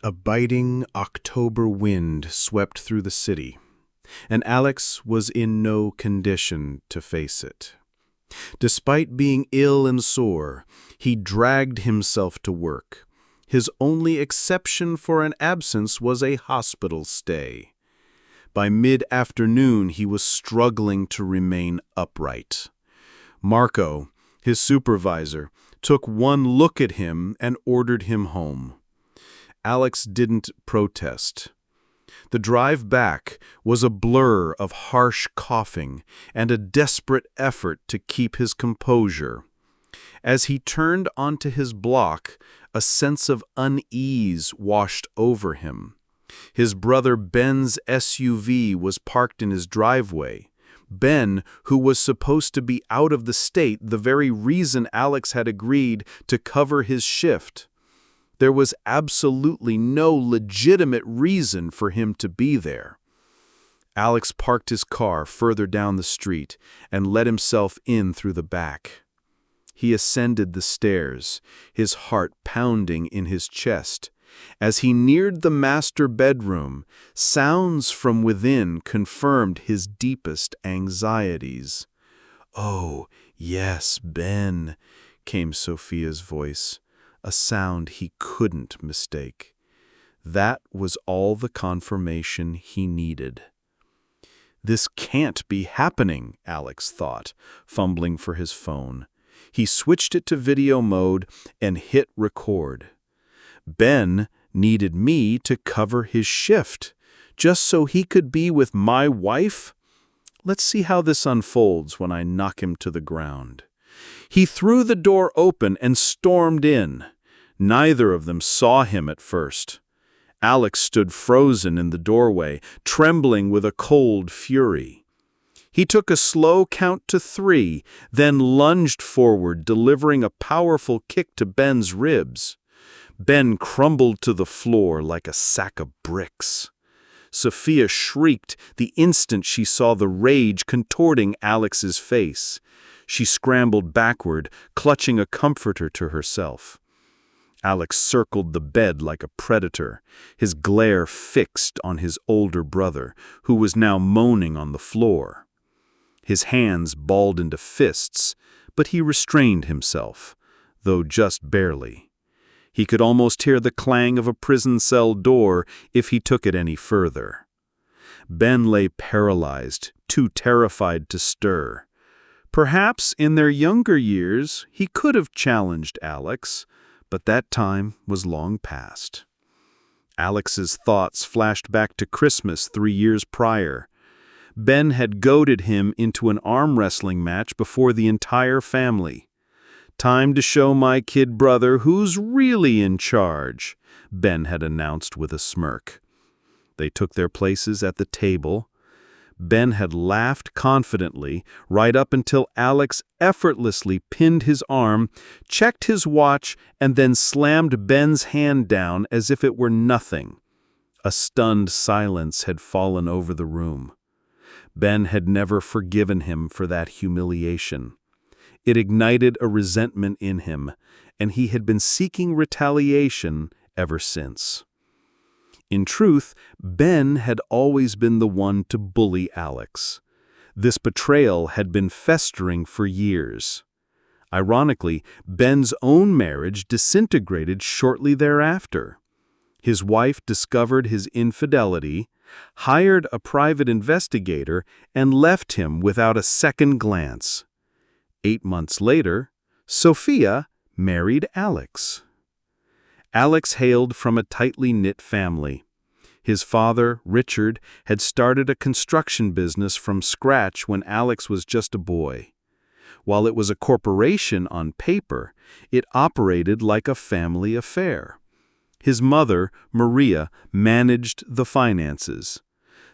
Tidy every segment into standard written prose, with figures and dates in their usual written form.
A biting October wind swept through the city, and Alex was in no condition to face it. Despite being ill and sore, he dragged himself to work. His only exception for an absence was a hospital stay. By mid-afternoon, he was struggling to remain upright. Marco, his supervisor, took one look at him and ordered him home. Alex didn't protest. The drive back was a blur of harsh coughing and a desperate effort to keep his composure. As he turned onto his block, a sense of unease washed over him. His brother Ben's SUV was parked in his driveway. Ben, who was supposed to be out of the state, the very reason Alex had agreed to cover his shift. There was absolutely no legitimate reason for him to be there. Alex parked his car further down the street and let himself in through the back. He ascended the stairs, his heart pounding in his chest. As he neared the master bedroom, sounds from within confirmed his deepest anxieties. "Oh, yes, Ben," came Sophia's voice, a sound he couldn't mistake. That was all the confirmation he needed. This can't be happening, Alex thought, fumbling for his phone. He switched it to video mode and hit record. Ben needed me to cover his shift, just so he could be with my wife? Let's see how this unfolds when I knock him to the ground. He threw the door open and stormed in. Neither of them saw him at first. Alex stood frozen in the doorway, trembling with a cold fury. He took a slow count to 3, then lunged forward, delivering a powerful kick to Ben's ribs. Ben crumbled to the floor like a sack of bricks. Sophia shrieked the instant she saw the rage contorting Alex's face. She scrambled backward, clutching a comforter to herself. Alex circled the bed like a predator, his glare fixed on his older brother, who was now moaning on the floor. His hands balled into fists, but he restrained himself, though just barely. He could almost hear the clang of a prison cell door if he took it any further. Ben lay paralyzed, too terrified to stir. Perhaps in their younger years he could have challenged Alex, but that time was long past. Alex's thoughts flashed back to Christmas 3 years prior. Ben had goaded him into an arm wrestling match before the entire family. "Time to show my kid brother who's really in charge," Ben had announced with a smirk. They took their places at the table. Ben had laughed confidently right up until Alex effortlessly pinned his arm, checked his watch, and then slammed Ben's hand down as if it were nothing. A stunned silence had fallen over the room. Ben had never forgiven him for that humiliation. It ignited a resentment in him, and he had been seeking retaliation ever since. In truth, Ben had always been the one to bully Alex. This betrayal had been festering for years. Ironically, Ben's own marriage disintegrated shortly thereafter. His wife discovered his infidelity, hired a private investigator, and left him without a second glance. 8 months later, Sophia married Alex. Alex hailed from a tightly knit family. His father, Richard, had started a construction business from scratch when Alex was just a boy. While it was a corporation on paper, it operated like a family affair. His mother, Maria, managed the finances.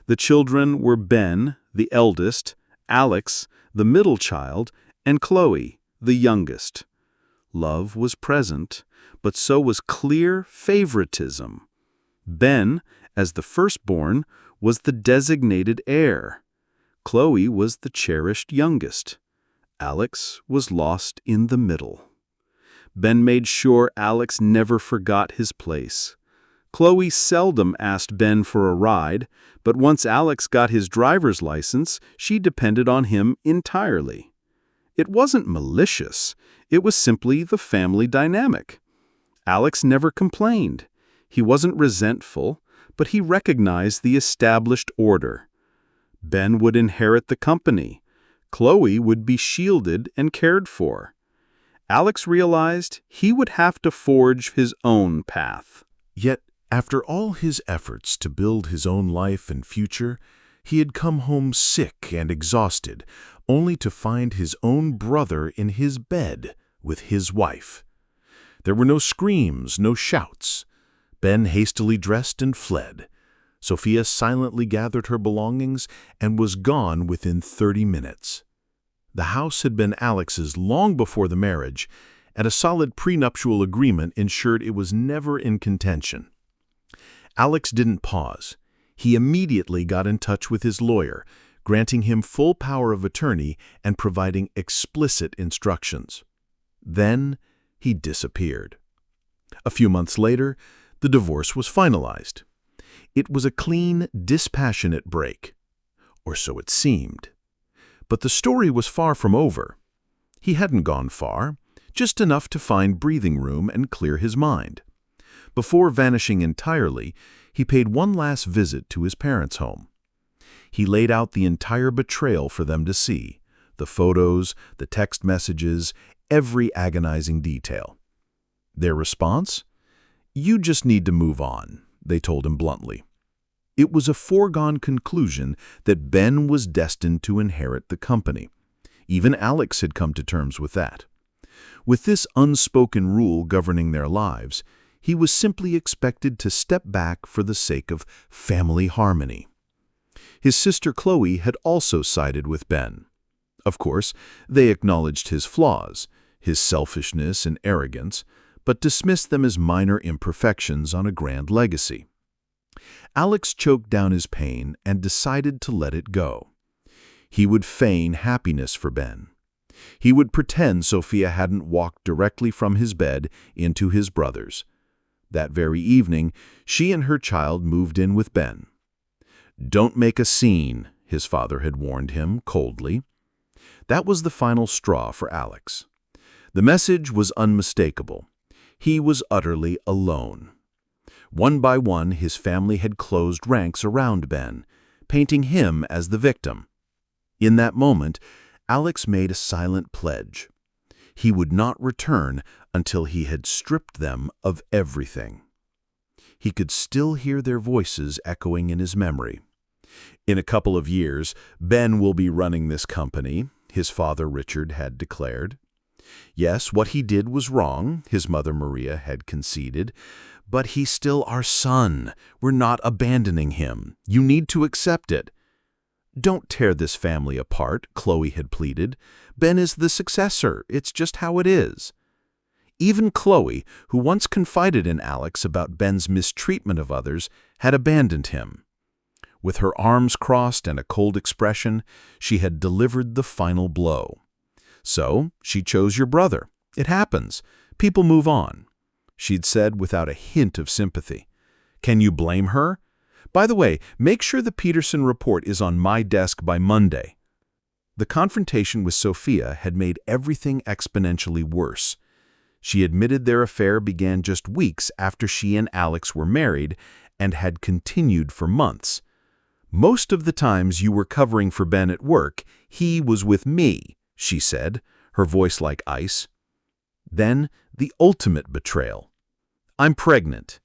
The children were Ben, the eldest, Alex, the middle child, and Chloe, the youngest. Love was present, but so was clear favoritism. Ben, as the firstborn, was the designated heir. Chloe was the cherished youngest. Alex was lost in the middle. Ben made sure Alex never forgot his place. Chloe seldom asked Ben for a ride, but once Alex got his driver's license, she depended on him entirely. It wasn't malicious, it was simply the family dynamic. Alex never complained. He wasn't resentful, but he recognized the established order. Ben would inherit the company. Chloe would be shielded and cared for. Alex realized he would have to forge his own path. Yet, after all his efforts to build his own life and future, he had come home sick and exhausted, only to find his own brother in his bed with his wife. There were no screams, no shouts. Ben hastily dressed and fled. Sophia silently gathered her belongings and was gone within 30 minutes. The house had been Alex's long before the marriage, and a solid prenuptial agreement ensured it was never in contention. Alex didn't pause. He immediately got in touch with his lawyer, granting him full power of attorney and providing explicit instructions. Then he disappeared. A few months later, the divorce was finalized. It was a clean, dispassionate break. Or so it seemed. But the story was far from over. He hadn't gone far, just enough to find breathing room and clear his mind. Before vanishing entirely, he paid one last visit to his parents' home. He laid out the entire betrayal for them to see, the photos, the text messages, every agonizing detail. Their response? "You just need to move on," they told him bluntly. It was a foregone conclusion that Ben was destined to inherit the company. Even Alex had come to terms with that. With this unspoken rule governing their lives, he was simply expected to step back for the sake of family harmony. His sister Chloe had also sided with Ben. Of course, they acknowledged his flaws, his selfishness and arrogance, but dismissed them as minor imperfections on a grand legacy. Alex choked down his pain and decided to let it go. He would feign happiness for Ben. He would pretend Sophia hadn't walked directly from his bed into his brother's. That very evening, she and her child moved in with Ben. "Don't make a scene," his father had warned him coldly. That was the final straw for Alex. The message was unmistakable. He was utterly alone. One by one, his family had closed ranks around Ben, painting him as the victim. In that moment, Alex made a silent pledge. He would not return until he had stripped them of everything. He could still hear their voices echoing in his memory. "In a couple of years, Ben will be running this company," his father Richard had declared. Yes, what he did was wrong, his mother Maria had conceded, but he's still our son. We're not abandoning him. You need to accept it. "Don't tear this family apart," Chloe had pleaded. "Ben is the successor. It's just how it is." Even Chloe, who once confided in Alex about Ben's mistreatment of others, had abandoned him. With her arms crossed and a cold expression, she had delivered the final blow. "So, she chose your brother. It happens. People move on," she'd said without a hint of sympathy. "Can you blame her? By the way, make sure the Peterson report is on my desk by Monday." The confrontation with Sophia had made everything exponentially worse. She admitted their affair began just weeks after she and Alex were married and had continued for months. "Most of the times you were covering for Ben at work, he was with me," she said, her voice like ice. Then, the ultimate betrayal. "I'm pregnant,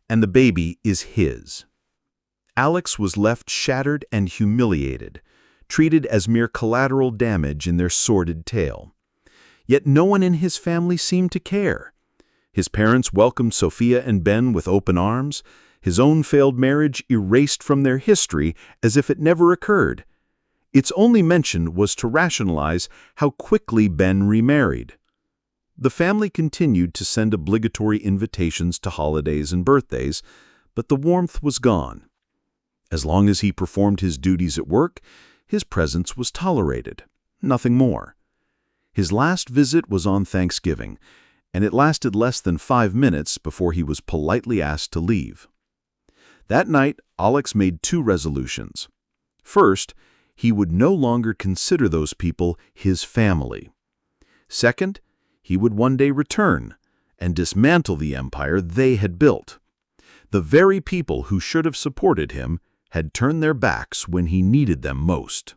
and the baby is his." Alex was left shattered and humiliated, treated as mere collateral damage in their sordid tale. Yet no one in his family seemed to care. His parents welcomed Sophia and Ben with open arms, his own failed marriage erased from their history as if it never occurred. Its only mention was to rationalize how quickly Ben remarried. The family continued to send obligatory invitations to holidays and birthdays, but the warmth was gone. As long as he performed his duties at work, his presence was tolerated, nothing more. His last visit was on Thanksgiving, and it lasted less than 5 minutes before he was politely asked to leave. That night, Alex made 2 resolutions. First, he would no longer consider those people his family. Second, he would one day return and dismantle the empire they had built. The very people who should have supported him had turned their backs when he needed them most.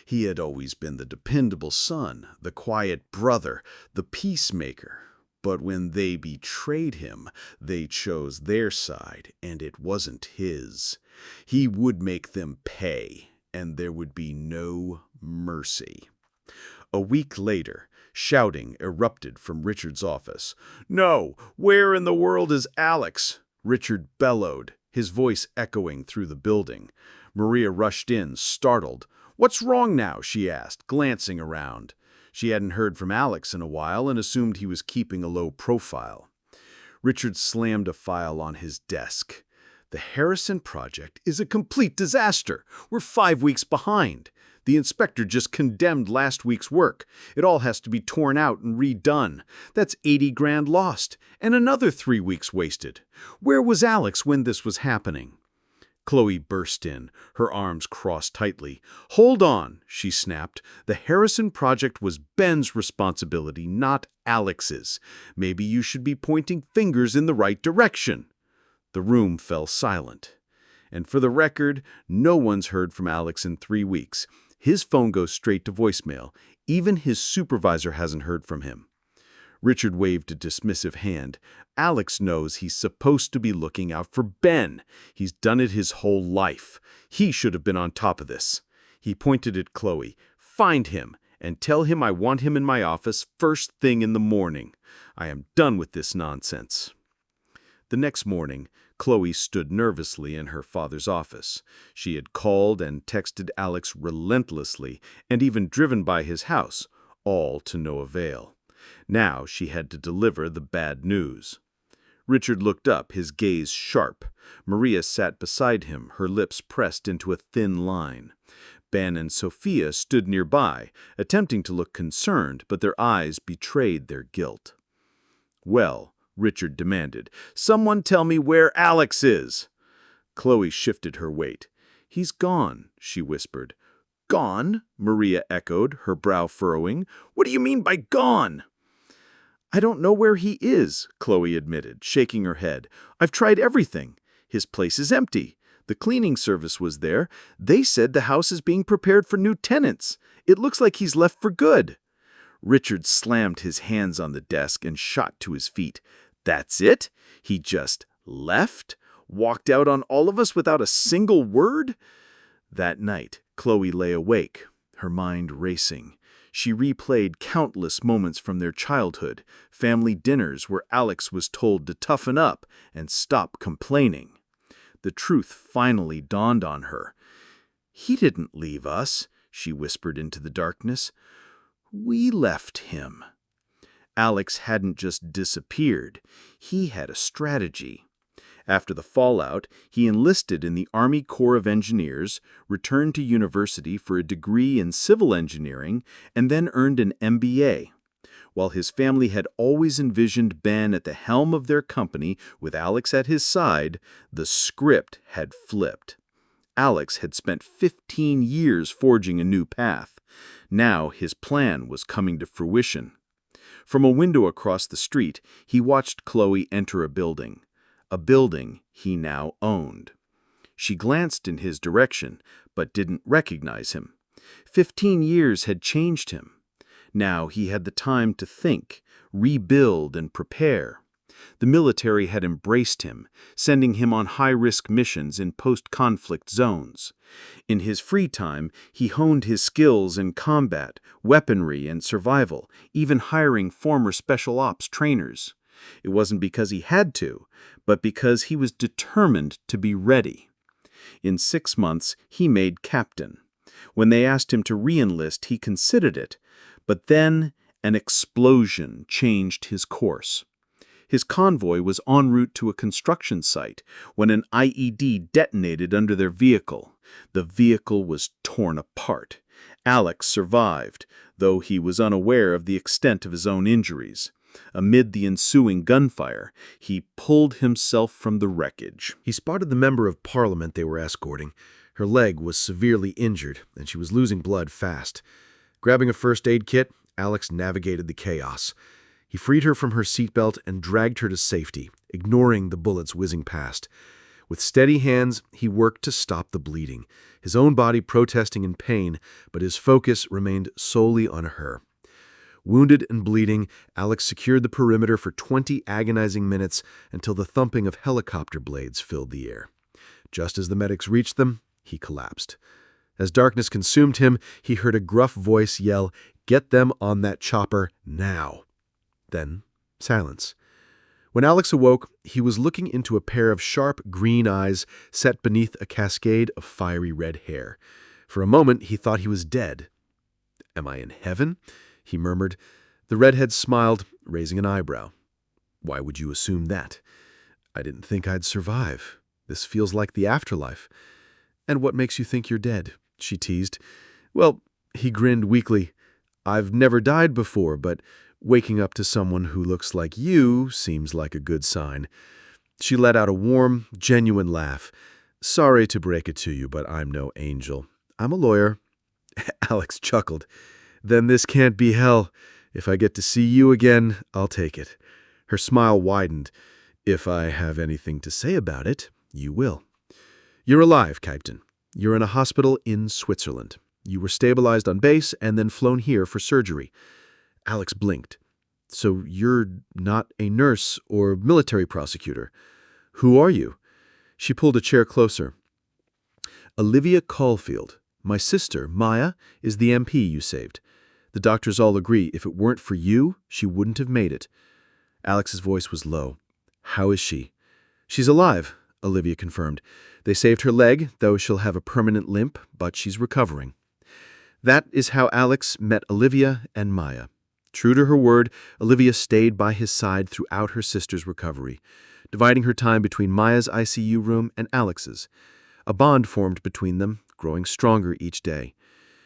He had always been the dependable son, the quiet brother, the peacemaker. But when they betrayed him, they chose their side, and it wasn't his. He would make them pay, and there would be no mercy. A week later, shouting erupted from Richard's office. "No! Where in the world is Alex?" Richard bellowed, his voice echoing through the building. Maria rushed in, startled. "What's wrong now?" she asked, glancing around. She hadn't heard from Alex in a while and assumed he was keeping a low profile. Richard slammed a file on his desk. "The Harrison project is a complete disaster. We're 5 weeks behind. The inspector just condemned last week's work. It all has to be torn out and redone. That's 80 grand lost, and another 3 weeks wasted. Where was Alex when this was happening?" Chloe burst in, her arms crossed tightly. "Hold on," she snapped. "The Harrison project was Ben's responsibility, not Alex's. Maybe you should be pointing fingers in the right direction." The room fell silent. And for the record, no one's heard from Alex in 3 weeks. His phone goes straight to voicemail. Even his supervisor hasn't heard from him. Richard waved a dismissive hand. "Alex knows he's supposed to be looking out for Ben. He's done it his whole life. He should have been on top of this." He pointed at Chloe. "Find him and tell him I want him in my office first thing in the morning. I am done with this nonsense." The next morning, Chloe stood nervously in her father's office. She had called and texted Alex relentlessly and even driven by his house, all to no avail. Now she had to deliver the bad news. Richard looked up, his gaze sharp. Maria sat beside him, her lips pressed into a thin line. Ben and Sophia stood nearby, attempting to look concerned, but their eyes betrayed their guilt. "Well," Richard demanded, "someone tell me where Alex is." Chloe shifted her weight. "He's gone," she whispered. "Gone?" Maria echoed, her brow furrowing. "What do you mean by gone?" "I don't know where he is," Chloe admitted, shaking her head. "I've tried everything. His place is empty. The cleaning service was there. They said the house is being prepared for new tenants. It looks like he's left for good." Richard slammed his hands on the desk and shot to his feet. "That's it? He just left? Walked out on all of us without a single word?" That night, Chloe lay awake, her mind racing. She replayed countless moments from their childhood, family dinners where Alex was told to toughen up and stop complaining. The truth finally dawned on her. "He didn't leave us," she whispered into the darkness. "We left him." Alex hadn't just disappeared. He had a strategy. After the fallout, he enlisted in the Army Corps of Engineers, returned to university for a degree in civil engineering, and then earned an MBA. While his family had always envisioned Ben at the helm of their company with Alex at his side, the script had flipped. Alex had spent 15 years forging a new path. Now his plan was coming to fruition. From a window across the street, he watched Chloe enter a building he now owned. She glanced in his direction, but didn't recognize him. 15 years had changed him. Now he had the time to think, rebuild, and prepare. The military had embraced him, sending him on high-risk missions in post-conflict zones. In his free time, he honed his skills in combat, weaponry, and survival, even hiring former special ops trainers. It wasn't because he had to, but because he was determined to be ready. In 6 months, he made captain. When they asked him to re-enlist, he considered it, but then an explosion changed his course. His convoy was en route to a construction site when an IED detonated under their vehicle. The vehicle was torn apart. Alex survived, though he was unaware of the extent of his own injuries. Amid the ensuing gunfire, he pulled himself from the wreckage. He spotted the member of parliament they were escorting. Her leg was severely injured, and she was losing blood fast. Grabbing a first aid kit, Alex navigated the chaos. He freed her from her seatbelt and dragged her to safety, ignoring the bullets whizzing past. With steady hands, he worked to stop the bleeding, his own body protesting in pain, but his focus remained solely on her. Wounded and bleeding, Alex secured the perimeter for 20 agonizing minutes until the thumping of helicopter blades filled the air. Just as the medics reached them, he collapsed. As darkness consumed him, he heard a gruff voice yell, "Get them on that chopper now." Then, silence. When Alex awoke, he was looking into a pair of sharp green eyes set beneath a cascade of fiery red hair. For a moment, he thought he was dead. "Am I in heaven?" he murmured. The redhead smiled, raising an eyebrow. "Why would you assume that?" "I didn't think I'd survive. This feels like the afterlife." "And what makes you think you're dead?" she teased. "Well," he grinned weakly, "I've never died before, but waking up to someone who looks like you seems like a good sign." She let out a warm, genuine laugh. "Sorry to break it to you, but I'm no angel. I'm a lawyer." Alex chuckled. "Then this can't be hell. If I get to see you again, I'll take it." Her smile widened. "If I have anything to say about it, you will." "You're alive, Captain. You're in a hospital in Switzerland. You were stabilized on base and then flown here for surgery." Alex blinked. "So you're not a nurse or military prosecutor. Who are you?" She pulled a chair closer. "Olivia Caulfield. My sister, Maya, is the MP you saved. The doctors all agree if it weren't for you, she wouldn't have made it." Alex's voice was low. "How is she?" "She's alive," Olivia confirmed. "They saved her leg, though she'll have a permanent limp, but she's recovering." That is how Alex met Olivia and Maya. True to her word, Olivia stayed by his side throughout her sister's recovery, dividing her time between Maya's ICU room and Alex's. A bond formed between them, growing stronger each day.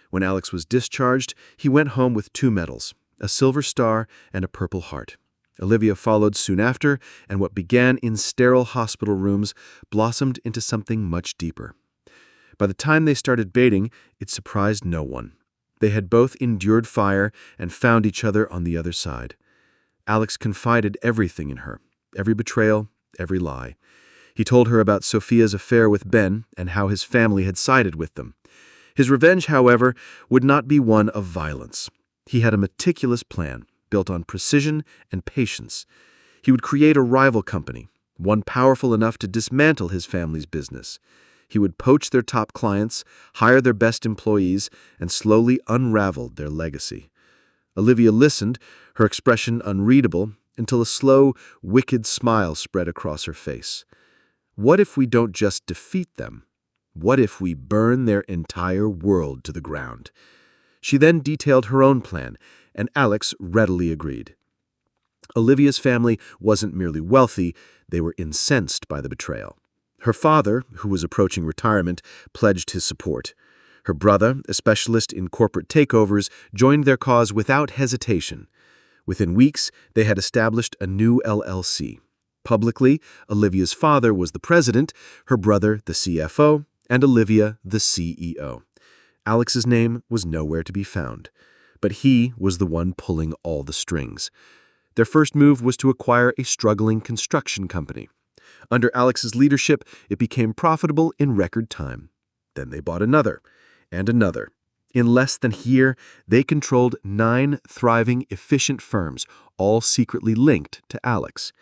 When Alex was discharged, he went home with 2 medals, a Silver Star and a Purple Heart. Olivia followed soon after, and what began in sterile hospital rooms blossomed into something much deeper. By the time they started dating, it surprised no one. They had both endured fire and found each other on the other side. Alex confided everything in her, every betrayal, every lie. He told her about Sophia's affair with Ben and how his family had sided with them. His revenge, however, would not be one of violence. He had a meticulous plan, built on precision and patience. He would create a rival company, one powerful enough to dismantle his family's business. He would poach their top clients, hire their best employees, and slowly unravel their legacy. Olivia listened, her expression unreadable, until a slow, wicked smile spread across her face. "What if we don't just defeat them? What if we burn their entire world to the ground?" She then detailed her own plan, and Alex readily agreed. Olivia's family wasn't merely wealthy, they were incensed by the betrayal. Her father, who was approaching retirement, pledged his support. Her brother, a specialist in corporate takeovers, joined their cause without hesitation. Within weeks, they had established a new LLC. Publicly, Olivia's father was the president, her brother the CFO, and Olivia the CEO. Alex's name was nowhere to be found, but he was the one pulling all the strings. Their first move was to acquire a struggling construction company. Under Alex's leadership, it became profitable in record time. Then they bought another, and another. In less than a year, they controlled 9 thriving, efficient firms, all secretly linked to Alex.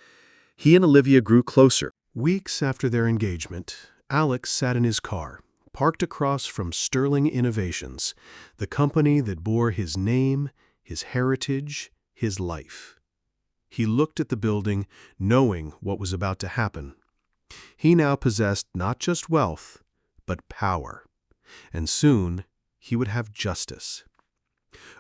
He and Olivia grew closer. Weeks after their engagement, Alex sat in his car, parked across from Sterling Innovations, the company that bore his name, his heritage, his life. He looked at the building, knowing what was about to happen. He now possessed not just wealth, but power. And soon, he would have justice.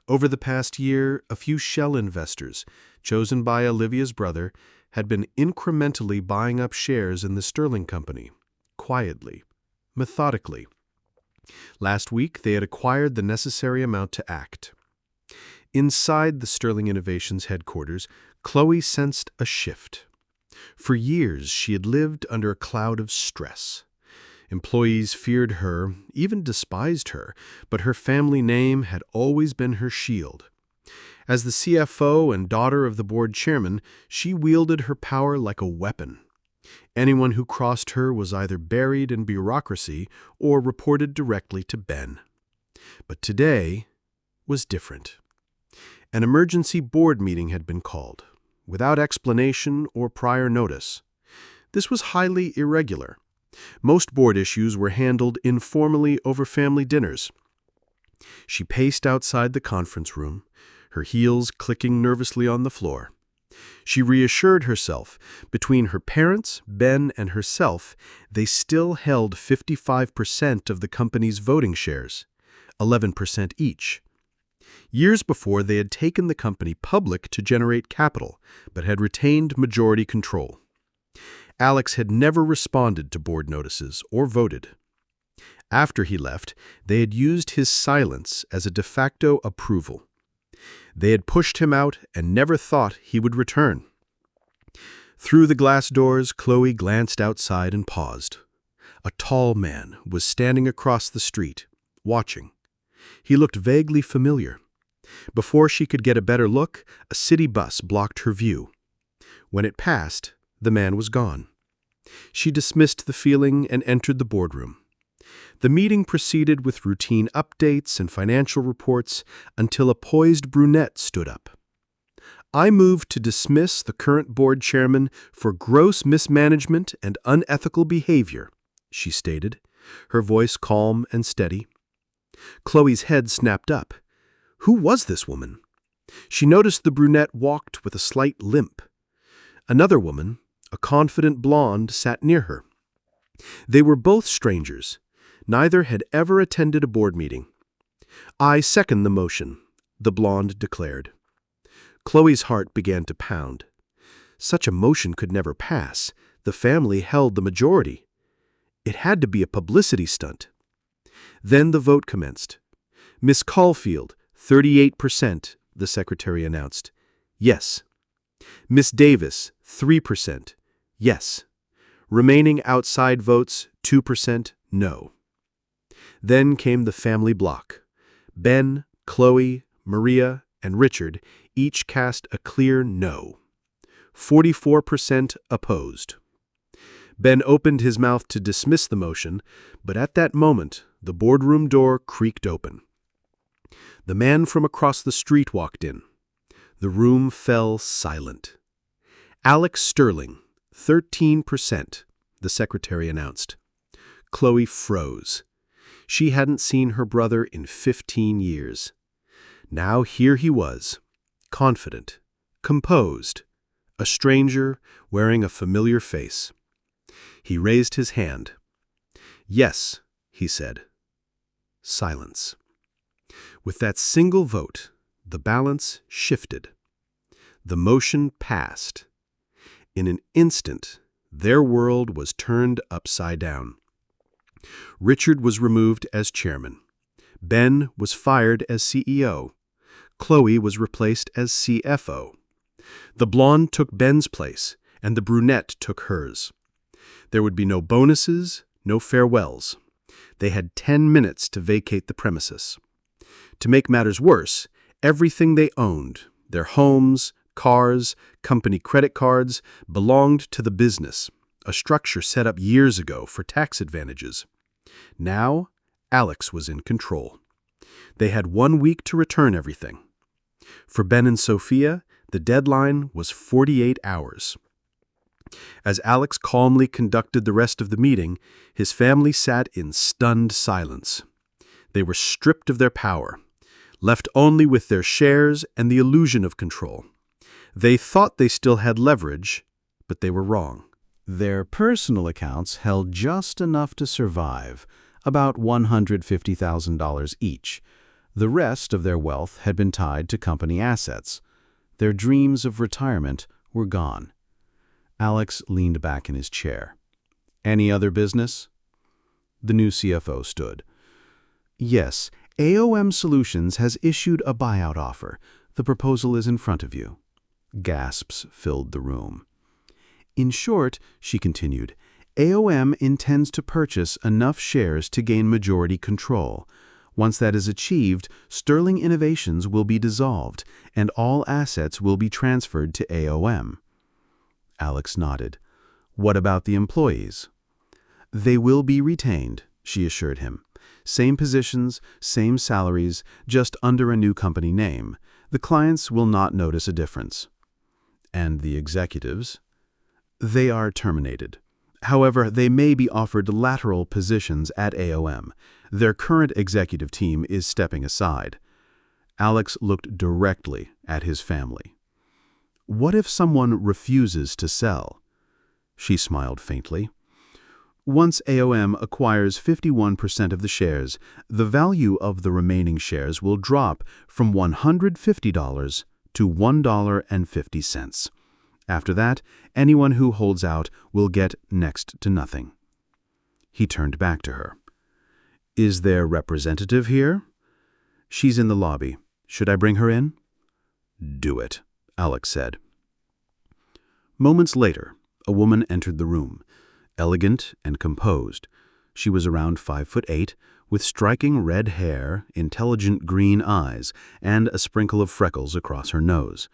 Over the past year, a few shell investors, chosen by Olivia's brother, had been incrementally buying up shares in the Sterling Company, quietly, methodically. Last week, they had acquired the necessary amount to act. Inside the Sterling Innovations headquarters, Chloe sensed a shift. For years, she had lived under a cloud of stress. Employees feared her, even despised her, but her family name had always been her shield. As the CFO and daughter of the board chairman, she wielded her power like a weapon. Anyone who crossed her was either buried in bureaucracy or reported directly to Ben. But today was different. An emergency board meeting had been called, without explanation or prior notice. This was highly irregular. Most board issues were handled informally over family dinners. She paced outside the conference room, her heels clicking nervously on the floor. She reassured herself, between her parents, Ben, and herself, they still held 55% of the company's voting shares, 11% each. Years before, they had taken the company public to generate capital, but had retained majority control. Alex had never responded to board notices or voted. After he left, they had used his silence as a de facto approval. They had pushed him out and never thought he would return. Through the glass doors, Chloe glanced outside and paused. A tall man was standing across the street, watching. He looked vaguely familiar. Before she could get a better look, a city bus blocked her view. When it passed, the man was gone. She dismissed the feeling and entered the boardroom. The meeting proceeded with routine updates and financial reports until a poised brunette stood up. "I move to dismiss the current board chairman for gross mismanagement and unethical behavior," she stated, her voice calm and steady. Chloe's head snapped up. Who was this woman? She noticed the brunette walked with a slight limp. Another woman, a confident blonde, sat near her. They were both strangers. Neither had ever attended a board meeting. "I second the motion," the blonde declared. Chloe's heart began to pound. Such a motion could never pass. The family held the majority. It had to be a publicity stunt. Then the vote commenced. "Miss Caulfield, 38%, the secretary announced. "Yes." "Miss Davis, 3%. "Yes." Remaining outside votes, 2%, "No." Then came the family block. Ben, Chloe, Maria, and Richard each cast a clear no. 44% opposed. Ben opened his mouth to dismiss the motion, but at that moment, the boardroom door creaked open. The man from across the street walked in. The room fell silent. "Alex Sterling, 13%, the secretary announced. Chloe froze. She hadn't seen her brother in 15 years. Now here he was, confident, composed, a stranger wearing a familiar face. He raised his hand. "Yes," he said. Silence. With that single vote, the balance shifted. The motion passed. In an instant, their world was turned upside down. Richard was removed as chairman. Ben was fired as CEO. Chloe was replaced as CFO. The blonde took Ben's place, and the brunette took hers. There would be no bonuses, no farewells. They had 10 minutes to vacate the premises. To make matters worse, everything they owned, their homes, cars, company credit cards, belonged to the business, a structure set up years ago for tax advantages. Now, Alex was in control. They had 1 week to return everything. For Ben and Sophia, the deadline was 48 hours. As Alex calmly conducted the rest of the meeting, his family sat in stunned silence. They were stripped of their power, left only with their shares and the illusion of control. They thought they still had leverage, but they were wrong. Their personal accounts held just enough to survive, about $150,000 each. The rest of their wealth had been tied to company assets. Their dreams of retirement were gone. Alex leaned back in his chair. "Any other business?" The new CFO stood. "Yes, AOM Solutions has issued a buyout offer. The proposal is in front of you." Gasps filled the room. In short, she continued, AOM intends to purchase enough shares to gain majority control. Once that is achieved, Sterling Innovations will be dissolved, and all assets will be transferred to AOM. Alex nodded. What about the employees? They will be retained, she assured him. Same positions, same salaries, just under a new company name. The clients will not notice a difference. And the executives? They are terminated. However, they may be offered lateral positions at AOM. Their current executive team is stepping aside. Alex looked directly at his family. What if someone refuses to sell? She smiled faintly. Once AOM acquires 51% of the shares, the value of the remaining shares will drop from $150 to $1.50. After that, anyone who holds out will get next to nothing. He turned back to her. Is their representative here? She's in the lobby. Should I bring her in? Do it, Alex said. Moments later, a woman entered the room, elegant and composed. She was around 5'8", with striking red hair, intelligent green eyes, and a sprinkle of freckles across her nose.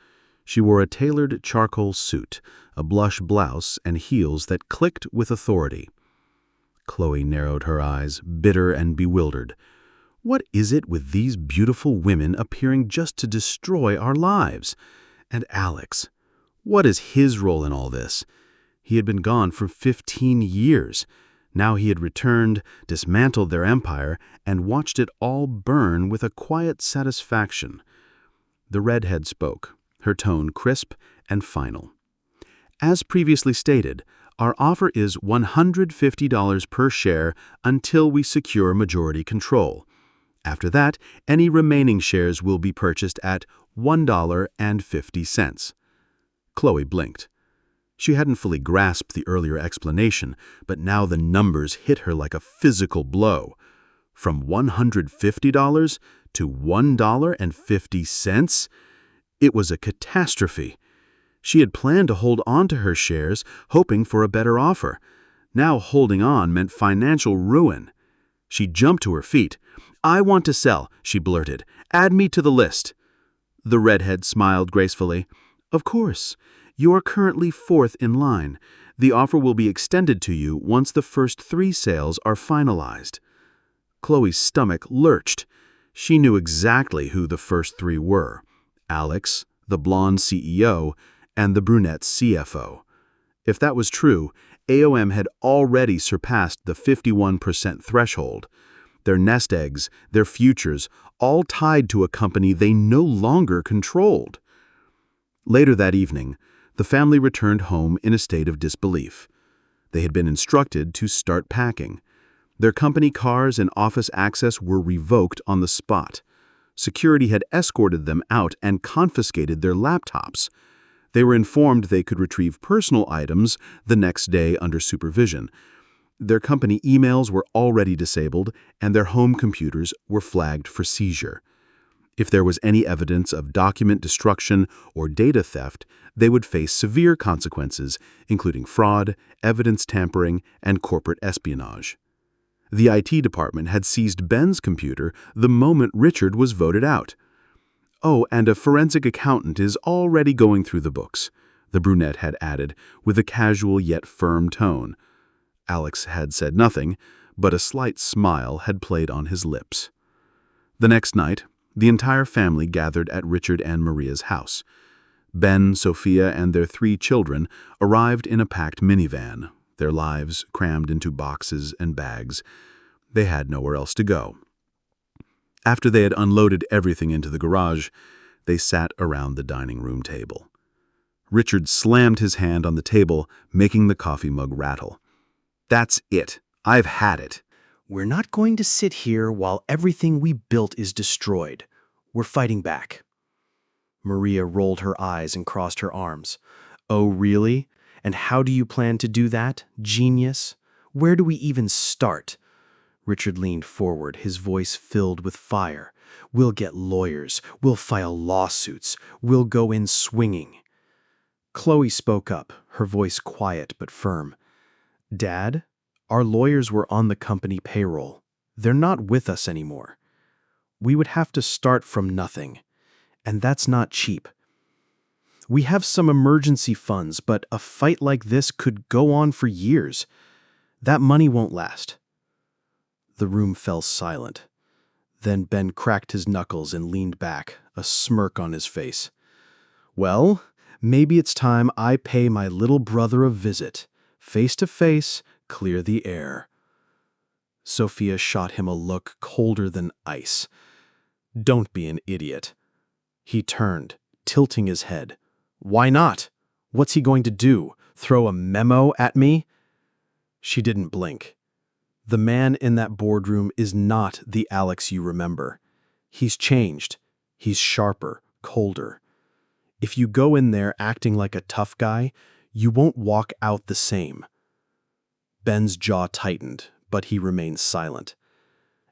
She wore a tailored charcoal suit, a blush blouse, and heels that clicked with authority. Chloe narrowed her eyes, bitter and bewildered. What is it with these beautiful women appearing just to destroy our lives? And Alex, what is his role in all this? He had been gone for 15 years. Now he had returned, dismantled their empire, and watched it all burn with a quiet satisfaction. The redhead spoke, her tone crisp and final. As previously stated, our offer is $150 per share until we secure majority control. After that, any remaining shares will be purchased at $1.50. Chloe blinked. She hadn't fully grasped the earlier explanation, but now the numbers hit her like a physical blow. From $150 to $1.50? It was a catastrophe. She had planned to hold on to her shares, hoping for a better offer. Now holding on meant financial ruin. She jumped to her feet. I want to sell, she blurted. Add me to the list. The redhead smiled gracefully. Of course. You are currently fourth in line. The offer will be extended to you once the first 3 sales are finalized. Chloe's stomach lurched. She knew exactly who the first 3 were. Alex, the blonde CEO, and the brunette CFO. If that was true, AOM had already surpassed the 51% threshold. Their nest eggs, their futures, all tied to a company they no longer controlled. Later that evening, the family returned home in a state of disbelief. They had been instructed to start packing. Their company cars and office access were revoked on the spot. Security had escorted them out and confiscated their laptops. They were informed they could retrieve personal items the next day under supervision. Their company emails were already disabled, and their home computers were flagged for seizure. If there was any evidence of document destruction or data theft, they would face severe consequences, including fraud, evidence tampering, and corporate espionage. The IT department had seized Ben's computer the moment Richard was voted out. Oh, and a forensic accountant is already going through the books, the brunette had added, with a casual yet firm tone. Alex had said nothing, but a slight smile had played on his lips. The next night, the entire family gathered at Richard and Maria's house. Ben, Sophia, and their 3 children arrived in a packed minivan, their lives crammed into boxes and bags. They had nowhere else to go. After they had unloaded everything into the garage, they sat around the dining room table. Richard slammed his hand on the table, making the coffee mug rattle. That's it. I've had it. We're not going to sit here while everything we built is destroyed. We're fighting back. Maria rolled her eyes and crossed her arms. Oh, really? And how do you plan to do that, genius? Where do we even start? Richard leaned forward, his voice filled with fire. We'll get lawyers. We'll file lawsuits. We'll go in swinging. Chloe spoke up, her voice quiet but firm. Dad, our lawyers were on the company payroll. They're not with us anymore. We would have to start from nothing, and that's not cheap. We have some emergency funds, but a fight like this could go on for years. That money won't last. The room fell silent. Then Ben cracked his knuckles and leaned back, a smirk on his face. Well, maybe it's time I pay my little brother a visit. Face to face, clear the air. Sophia shot him a look colder than ice. Don't be an idiot. He turned, tilting his head. Why not? What's he going to do? Throw a memo at me? She didn't blink. The man in that boardroom is not the Alex you remember. He's changed. He's sharper, colder. If you go in there acting like a tough guy, you won't walk out the same. Ben's jaw tightened, but he remained silent.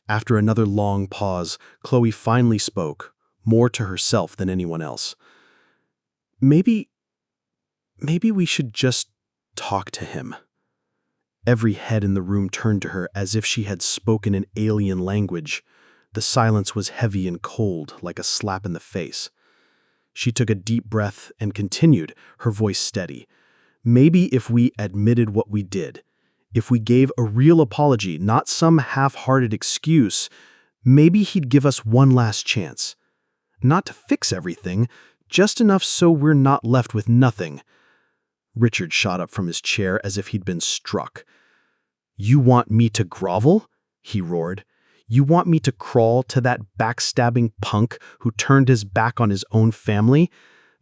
After another long pause, Chloe finally spoke, more to herself than anyone else. Maybe we should just talk to him. Every head in the room turned to her as if she had spoken an alien language. The silence was heavy and cold, like a slap in the face. She took a deep breath and continued, her voice steady. Maybe if we admitted what we did, if we gave a real apology, not some half-hearted excuse, maybe he'd give us one last chance. Not to fix everything, just enough so we're not left with nothing. Richard shot up from his chair as if he'd been struck. You want me to grovel? He roared. You want me to crawl to that backstabbing punk who turned his back on his own family?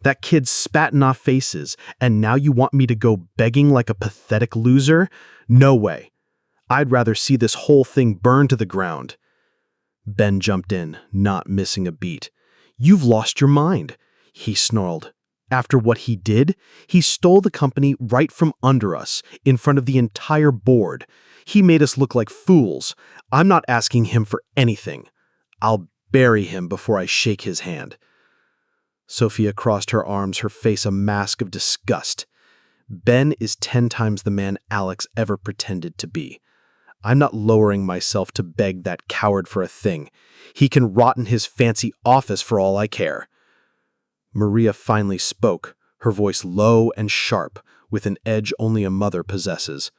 That kid spat in our faces, and now you want me to go begging like a pathetic loser? No way. I'd rather see this whole thing burn to the ground. Ben jumped in, not missing a beat. You've lost your mind, he snarled. After what he did, he stole the company right from under us, in front of the entire board. He made us look like fools. I'm not asking him for anything. I'll bury him before I shake his hand. Sophia crossed her arms, her face a mask of disgust. Ben is 10 times the man Alex ever pretended to be. I'm not lowering myself to beg that coward for a thing. He can rot in his fancy office for all I care. Maria finally spoke, her voice low and sharp, with an edge only a mother possesses.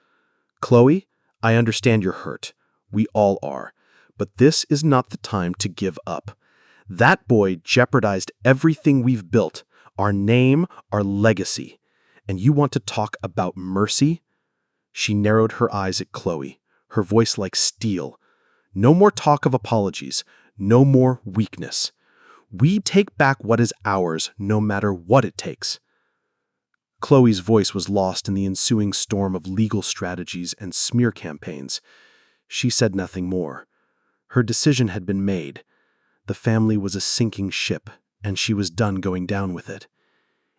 Chloe, I understand you're hurt. We all are. But this is not the time to give up. That boy jeopardized everything we've built, our name, our legacy. And you want to talk about mercy? She narrowed her eyes at Chloe, her voice like steel. No more talk of apologies, no more weakness. We take back what is ours, no matter what it takes. Chloe's voice was lost in the ensuing storm of legal strategies and smear campaigns. She said nothing more. Her decision had been made. The family was a sinking ship, and she was done going down with it.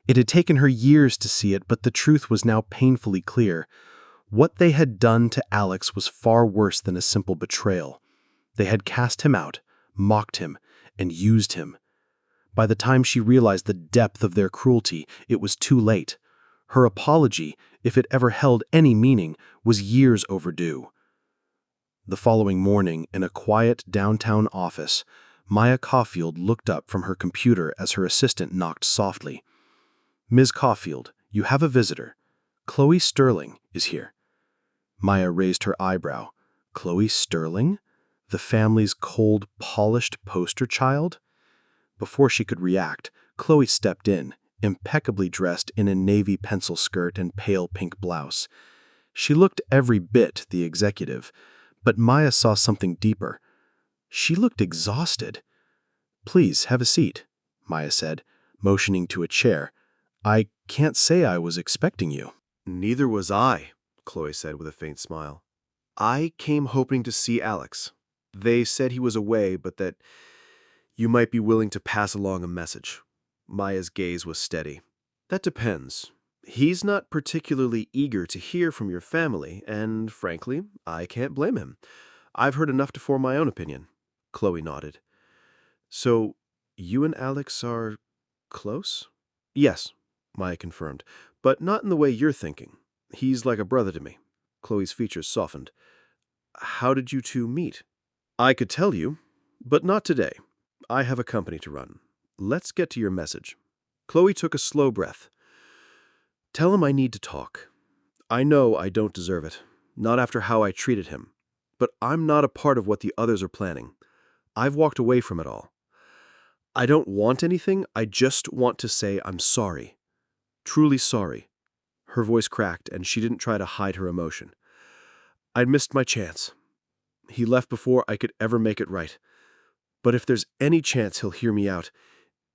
It had taken her years to see it, but the truth was now painfully clear. What they had done to Alex was far worse than a simple betrayal. They had cast him out, mocked him, and used him. By the time she realized the depth of their cruelty, it was too late. Her apology, if it ever held any meaning, was years overdue. The following morning, in a quiet downtown office, Maya Caulfield looked up from her computer as her assistant knocked softly. Ms. Caulfield, you have a visitor. Chloe Sterling is here. Maya raised her eyebrow. Chloe Sterling? The family's cold, polished poster child? Before she could react, Chloe stepped in, impeccably dressed in a navy pencil skirt and pale pink blouse. She looked every bit the executive, but Maya saw something deeper. She looked exhausted. Please, have a seat, Maya said, motioning to a chair. I can't say I was expecting you. Neither was I, Chloe said with a faint smile. I came hoping to see Alex. They said he was away, but that you might be willing to pass along a message. Maya's gaze was steady. That depends. He's not particularly eager to hear from your family, and frankly, I can't blame him. I've heard enough to form my own opinion. Chloe nodded. So, you and Alex are close? Yes, Maya confirmed. But not in the way you're thinking. He's like a brother to me. Chloe's features softened. How did you two meet? I could tell you, but not today. I have a company to run. Let's get to your message. Chloe took a slow breath. Tell him I need to talk. I know I don't deserve it, not after how I treated him. But I'm not a part of what the others are planning. I've walked away from it all. I don't want anything, I just want to say I'm sorry. Truly sorry. Her voice cracked, and she didn't try to hide her emotion. I'd missed my chance. He left before I could ever make it right. But if there's any chance he'll hear me out,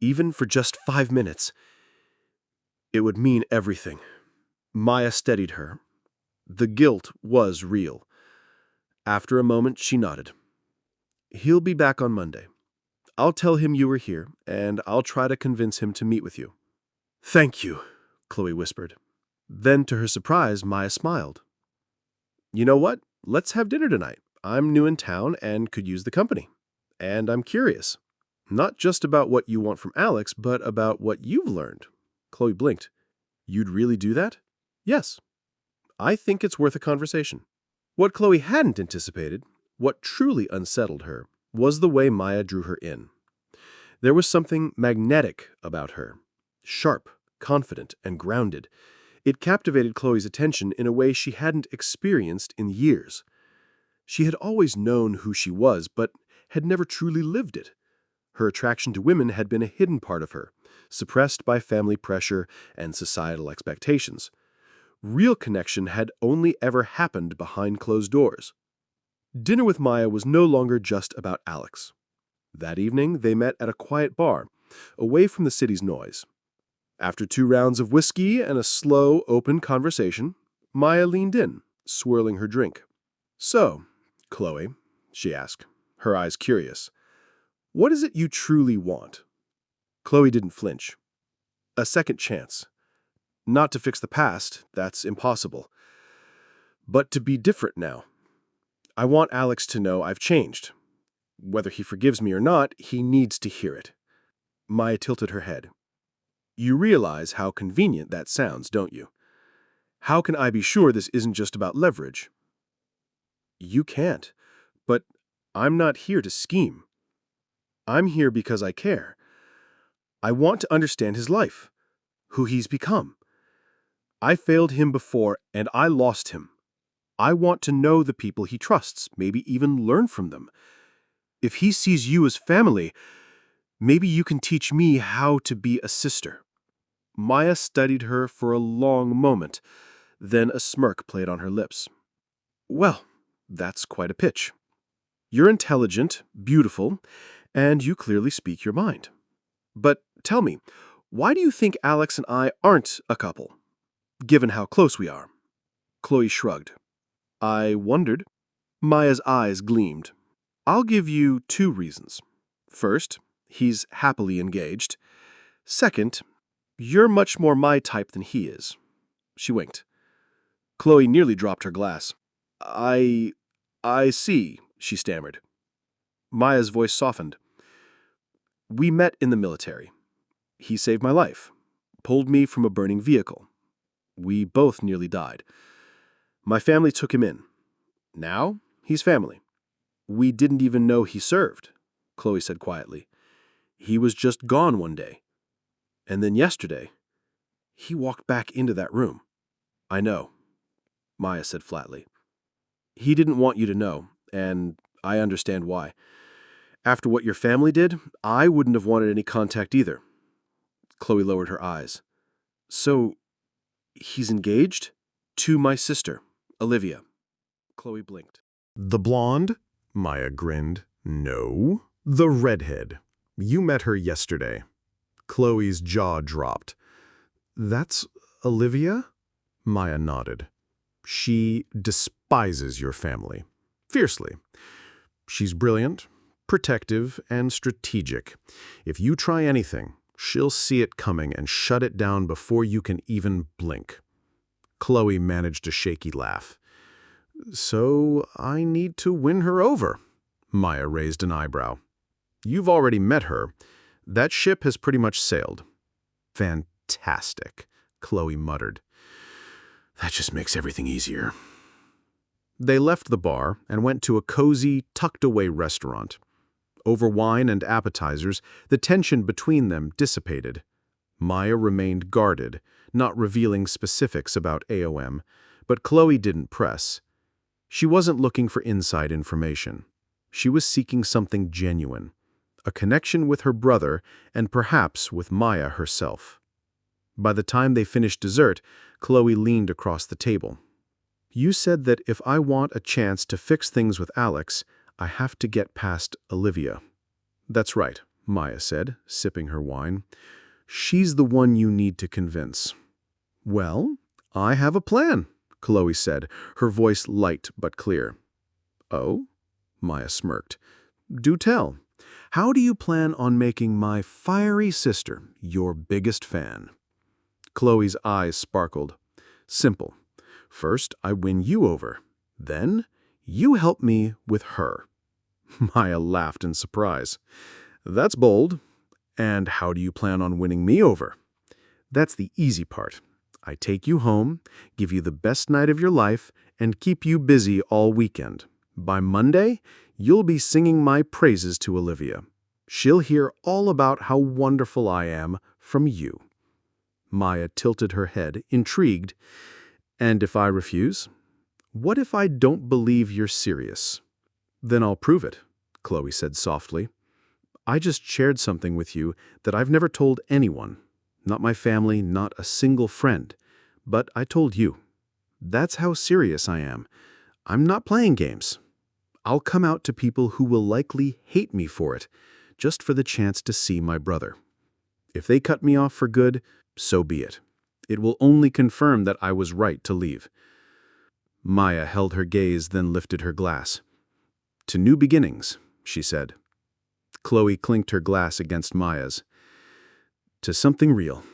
even for just 5 minutes, it would mean everything. Maya steadied her. The guilt was real. After a moment, she nodded. He'll be back on Monday. I'll tell him you were here, and I'll try to convince him to meet with you. Thank you, Chloe whispered. Then, to her surprise, Maya smiled. You know what? Let's have dinner tonight. I'm new in town and could use the company. And I'm curious. Not just about what you want from Alex, but about what you've learned. Chloe blinked. You'd really do that? Yes. I think it's worth a conversation. What Chloe hadn't anticipated, what truly unsettled her, was the way Maya drew her in. There was something magnetic about her. Sharp, confident, and grounded. It captivated Chloe's attention in a way she hadn't experienced in years. She had always known who she was, but had never truly lived it. Her attraction to women had been a hidden part of her, suppressed by family pressure and societal expectations. Real connection had only ever happened behind closed doors. Dinner with Maya was no longer just about Alex. That evening, they met at a quiet bar, away from the city's noise. After 2 rounds of whiskey and a slow, open conversation, Maya leaned in, swirling her drink. So, Chloe, she asked, her eyes curious, what is it you truly want? Chloe didn't flinch. A second chance. Not to fix the past, that's impossible. But to be different now. I want Alex to know I've changed. Whether he forgives me or not, he needs to hear it. Maya tilted her head. You realize how convenient that sounds, don't you? How can I be sure this isn't just about leverage? You can't, but I'm not here to scheme. I'm here because I care. I want to understand his life, who he's become. I failed him before, and I lost him. I want to know the people he trusts, maybe even learn from them. If he sees you as family, maybe you can teach me how to be a sister. Maya studied her for a long moment, then a smirk played on her lips. Well, that's quite a pitch. You're intelligent, beautiful, and you clearly speak your mind. But tell me, why do you think Alex and I aren't a couple, given how close we are? Chloe shrugged. I wondered. Maya's eyes gleamed. I'll give you 2 reasons. First, he's happily engaged. Second, you're much more my type than he is. She winked. Chloe nearly dropped her glass. I see, she stammered. Maya's voice softened. We met in the military. He saved my life, pulled me from a burning vehicle. We both nearly died. My family took him in. Now, he's family. We didn't even know he served, Chloe said quietly. He was just gone one day. And then yesterday, he walked back into that room. I know, Maya said flatly. He didn't want you to know, and I understand why. After what your family did, I wouldn't have wanted any contact either. Chloe lowered her eyes. So, he's engaged? To my sister, Olivia. Chloe blinked. The blonde? Maya grinned. No, the redhead. You met her yesterday. Chloe's jaw dropped. That's Olivia? Maya nodded. She despises your family. Fiercely. She's brilliant, protective, and strategic. If you try anything, she'll see it coming and shut it down before you can even blink. Chloe managed a shaky laugh. So I need to win her over. Maya raised an eyebrow. You've already met her. That ship has pretty much sailed. Fantastic. Chloe muttered. That just makes everything easier. They left the bar and went to a cozy, tucked-away restaurant. Over wine and appetizers, the tension between them dissipated. Maya remained guarded, not revealing specifics about AOM, but Chloe didn't press. She wasn't looking for inside information. She was seeking something genuine, a connection with her brother and perhaps with Maya herself. By the time they finished dessert, Chloe leaned across the table. You said that if I want a chance to fix things with Alex, I have to get past Olivia. That's right, Maya said, sipping her wine. She's the one you need to convince. Well, I have a plan, Chloe said, her voice light but clear. Oh? Maya smirked. Do tell. How do you plan on making my fiery sister your biggest fan? Chloe's eyes sparkled. Simple. First, I win you over. Then, you help me with her. Maya laughed in surprise. That's bold. And how do you plan on winning me over? That's the easy part. I take you home, give you the best night of your life, and keep you busy all weekend. By Monday, you'll be singing my praises to Olivia. She'll hear all about how wonderful I am from you. Maya tilted her head, intrigued. And if I refuse? What if I don't believe you're serious? Then I'll prove it, Chloe said softly. I just shared something with you that I've never told anyone. Not my family, not a single friend. But I told you. That's how serious I am. I'm not playing games. I'll come out to people who will likely hate me for it, just for the chance to see my brother. If they cut me off for good, so be it. It will only confirm that I was right to leave. Maya held her gaze, then lifted her glass. To new beginnings, she said. Chloe clinked her glass against Maya's. To something real.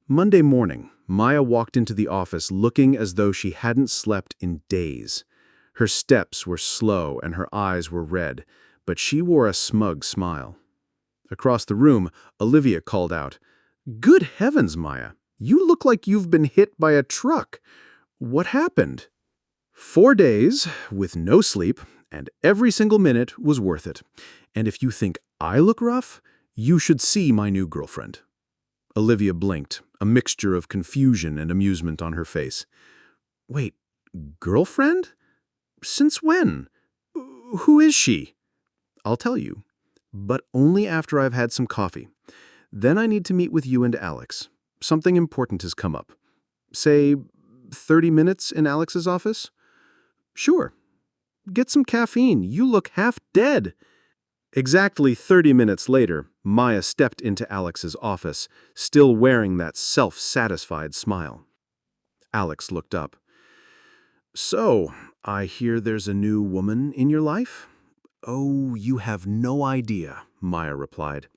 Monday morning, Maya walked into the office looking as though she hadn't slept in days. Her steps were slow and her eyes were red, but she wore a smug smile. Across the room, Olivia called out, Good heavens, Maya! You look like you've been hit by a truck. What happened? 4 days, with no sleep, and every single minute was worth it. And if you think I look rough, you should see my new girlfriend. Olivia blinked, a mixture of confusion and amusement on her face. Wait, girlfriend? Since when? Who is she? I'll tell you, but only after I've had some coffee. Then I need to meet with you and Alex. Something important has come up. Say, 30 minutes in Alex's office? Sure. Get some caffeine. You look half dead. Exactly 30 minutes later, Maya stepped into Alex's office, still wearing that self-satisfied smile. Alex looked up. So, I hear there's a new woman in your life? Oh, you have no idea, Maya replied.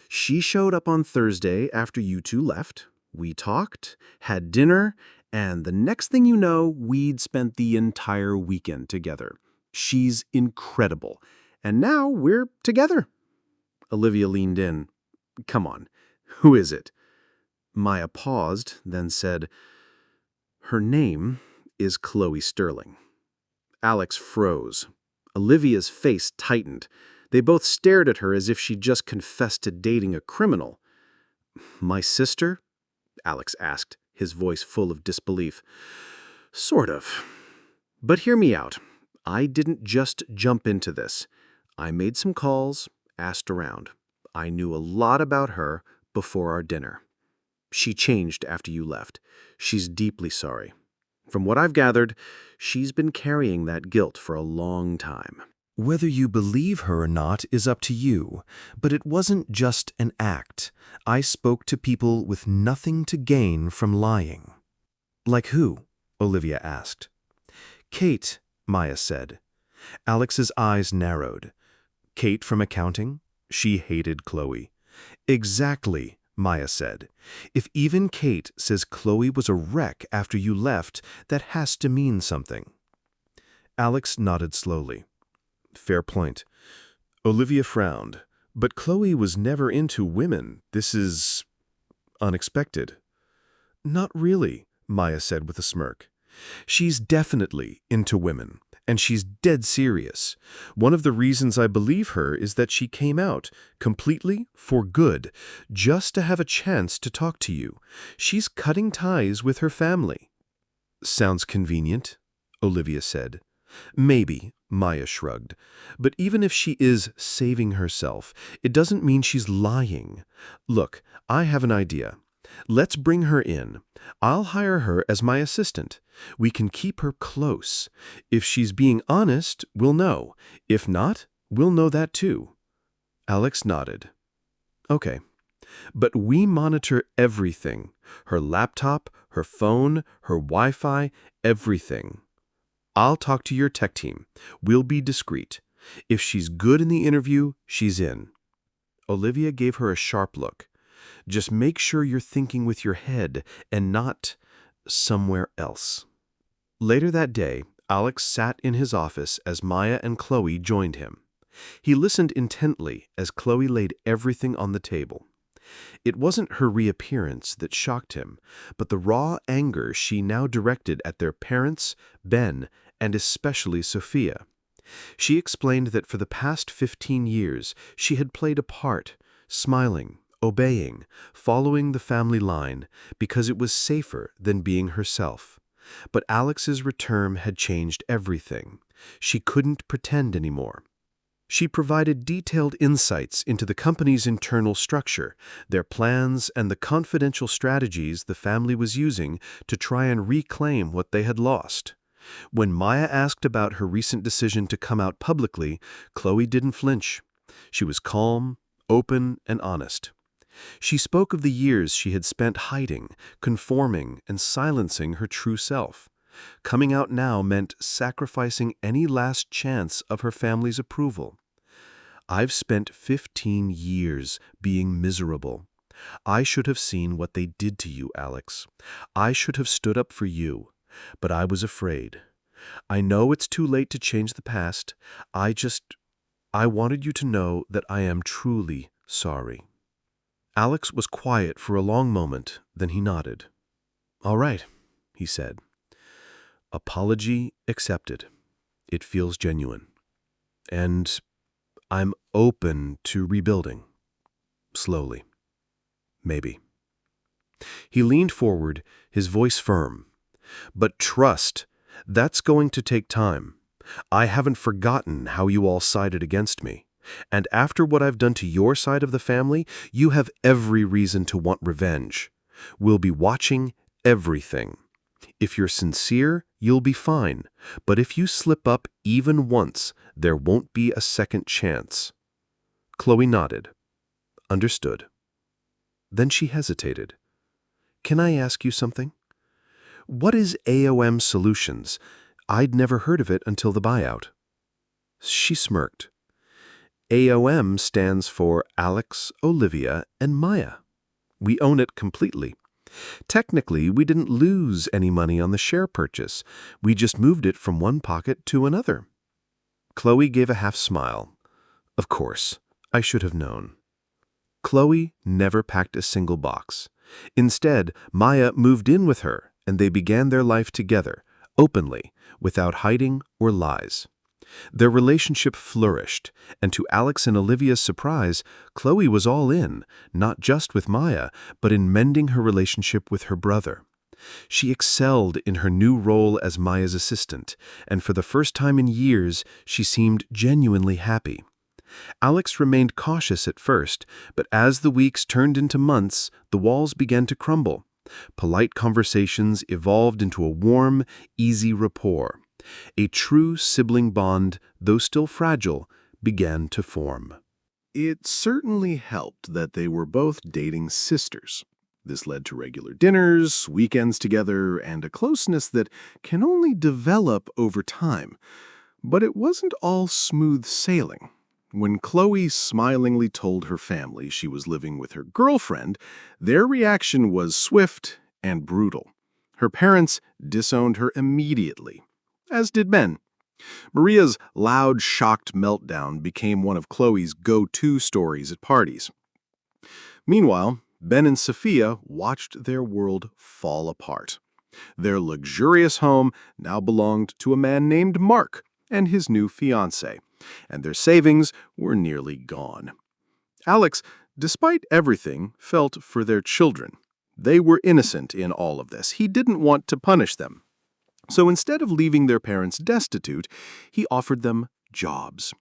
She showed up on Thursday after you two left. We talked, had dinner, and the next thing you know, we'd spent the entire weekend together. She's incredible. And now we're together. Olivia leaned in. Come on, who is it? Maya paused, then said, Her name is Chloe Sterling. Alex froze. Olivia's face tightened. They both stared at her as if she'd just confessed to dating a criminal. My sister? Alex asked, his voice full of disbelief. Sort of. But hear me out. I didn't just jump into this. I made some calls, asked around. I knew a lot about her before our dinner. She changed after you left. She's deeply sorry. From what I've gathered, she's been carrying that guilt for a long time. Whether you believe her or not is up to you, but it wasn't just an act. I spoke to people with nothing to gain from lying. Like who? Olivia asked. Kate, Maya said. Alex's eyes narrowed. Kate from accounting? She hated Chloe. Exactly, Maya said. If even Kate says Chloe was a wreck after you left, that has to mean something. Alex nodded slowly. Fair point. Olivia frowned. But Chloe was never into women. This is unexpected. Not really, Maya said with a smirk. She's definitely into women, and she's dead serious. One of the reasons I believe her is that she came out, completely for good, just to have a chance to talk to you. She's cutting ties with her family. Sounds convenient, Olivia said. Maybe, Maya shrugged. But even if she is saving herself, it doesn't mean she's lying. Look, I have an idea. Let's bring her in. I'll hire her as my assistant. We can keep her close. If she's being honest, we'll know. If not, we'll know that too. Alex nodded. Okay. But we monitor everything. Her laptop, her phone, her Wi-Fi, everything. I'll talk to your tech team. We'll be discreet. If she's good in the interview, she's in. Olivia gave her a sharp look. Just make sure you're thinking with your head and not somewhere else. Later that day, Alex sat in his office as Maya and Chloe joined him. He listened intently as Chloe laid everything on the table. It wasn't her reappearance that shocked him, but the raw anger she now directed at their parents, Ben, and especially Sophia. She explained that for the past 15 years she had played a part, smiling, obeying, following the family line, because it was safer than being herself. But Alex's return had changed everything. She couldn't pretend anymore. She provided detailed insights into the company's internal structure, their plans, and the confidential strategies the family was using to try and reclaim what they had lost. When Maya asked about her recent decision to come out publicly, Chloe didn't flinch. She was calm, open, and honest. She spoke of the years she had spent hiding, conforming, and silencing her true self. Coming out now meant sacrificing any last chance of her family's approval. I've spent 15 years being miserable. I should have seen what they did to you, Alex. I should have stood up for you, but I was afraid. I know it's too late to change the past. I wanted you to know that I am truly sorry. Alex was quiet for a long moment, then he nodded. All right, he said. Apology accepted. It feels genuine. And I'm open to rebuilding. Slowly. Maybe. He leaned forward, his voice firm. But trust, that's going to take time. I haven't forgotten how you all sided against me. And after what I've done to your side of the family, you have every reason to want revenge. We'll be watching everything. If you're sincere, you'll be fine. But if you slip up even once, there won't be a second chance. Chloe nodded. Understood. Then she hesitated. Can I ask you something? What is AOM Solutions? I'd never heard of it until the buyout. She smirked. AOM stands for Alex, Olivia, and Maya. We own it completely. Technically, we didn't lose any money on the share purchase. We just moved it from one pocket to another. Chloe gave a half smile. Of course, I should have known. Chloe never packed a single box. Instead, Maya moved in with her, and they began their life together, openly, without hiding or lies. Their relationship flourished, and to Alex and Olivia's surprise, Chloe was all in, not just with Maya, but in mending her relationship with her brother. She excelled in her new role as Maya's assistant, and for the first time in years, she seemed genuinely happy. Alex remained cautious at first, but as the weeks turned into months, the walls began to crumble. Polite conversations evolved into a warm, easy rapport. A true sibling bond, though still fragile, began to form. It certainly helped that they were both dating sisters. This led to regular dinners, weekends together, and a closeness that can only develop over time. But it wasn't all smooth sailing. When Chloe smilingly told her family she was living with her girlfriend, their reaction was swift and brutal. Her parents disowned her immediately, as did Ben. Maria's loud, shocked meltdown became one of Chloe's go-to stories at parties. Meanwhile, Ben and Sophia watched their world fall apart. Their luxurious home now belonged to a man named Mark and his new fiancée, and their savings were nearly gone. Alex, despite everything, felt for their children. They were innocent in all of this. He didn't want to punish them. So instead of leaving their parents destitute, he offered them jobs.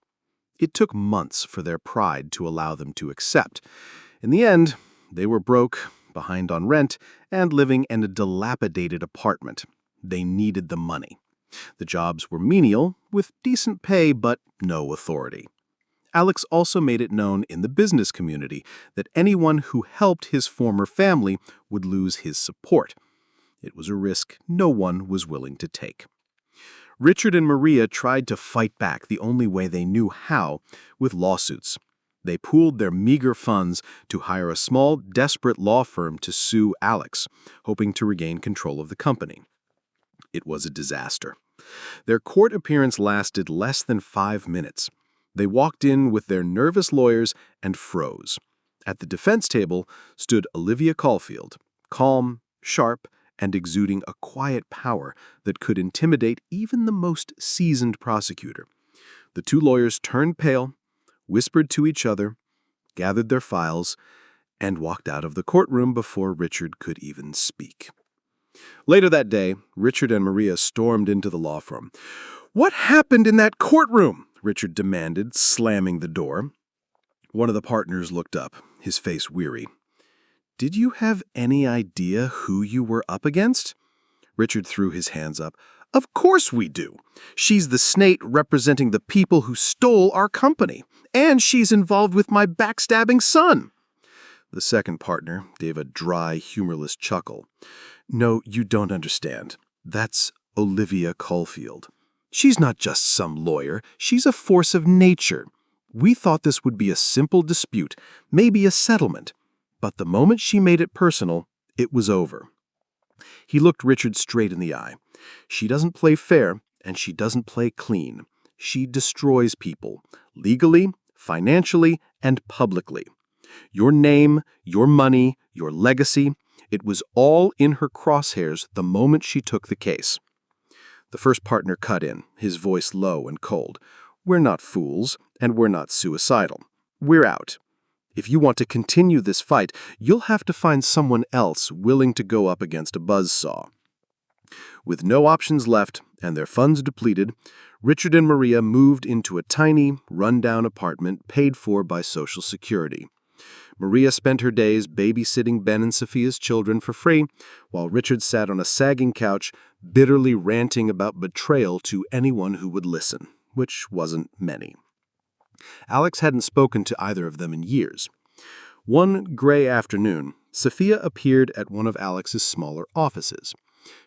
It took months for their pride to allow them to accept. In the end, they were broke, behind on rent, and living in a dilapidated apartment. They needed the money. The jobs were menial, with decent pay but no authority. Alex also made it known in the business community that anyone who helped his former family would lose his support. It was a risk no one was willing to take. Richard and Maria tried to fight back the only way they knew how, with lawsuits. They pooled their meager funds to hire a small, desperate law firm to sue Alex, hoping to regain control of the company. It was a disaster. Their court appearance lasted less than 5 minutes. They walked in with their nervous lawyers and froze. At the defense table stood Olivia Caulfield, calm, sharp, and exuding a quiet power that could intimidate even the most seasoned prosecutor. The two lawyers turned pale, whispered to each other, gathered their files, and walked out of the courtroom before Richard could even speak. Later that day, Richard and Maria stormed into the law firm. "What happened in that courtroom?" Richard demanded, slamming the door. One of the partners looked up, his face weary. "Did you have any idea who you were up against?" Richard threw his hands up. "Of course we do. She's the snake representing the people who stole our company, and she's involved with my backstabbing son." The second partner gave a dry, humorless chuckle. "No, you don't understand. That's Olivia Caulfield. She's not just some lawyer. She's a force of nature. We thought this would be a simple dispute, maybe a settlement. But the moment she made it personal, it was over." He looked Richard straight in the eye. "She doesn't play fair, and she doesn't play clean. She destroys people, legally, financially, and publicly. Your name, your money, your legacy, it was all in her crosshairs the moment she took the case." The first partner cut in, his voice low and cold. "We're not fools, and we're not suicidal. We're out. If you want to continue this fight, you'll have to find someone else willing to go up against a buzzsaw." With no options left and their funds depleted, Richard and Maria moved into a tiny, run-down apartment paid for by Social Security. Maria spent her days babysitting Ben and Sophia's children for free, while Richard sat on a sagging couch, bitterly ranting about betrayal to anyone who would listen, which wasn't many. Alex hadn't spoken to either of them in years. One gray afternoon, Sophia appeared at one of Alex's smaller offices.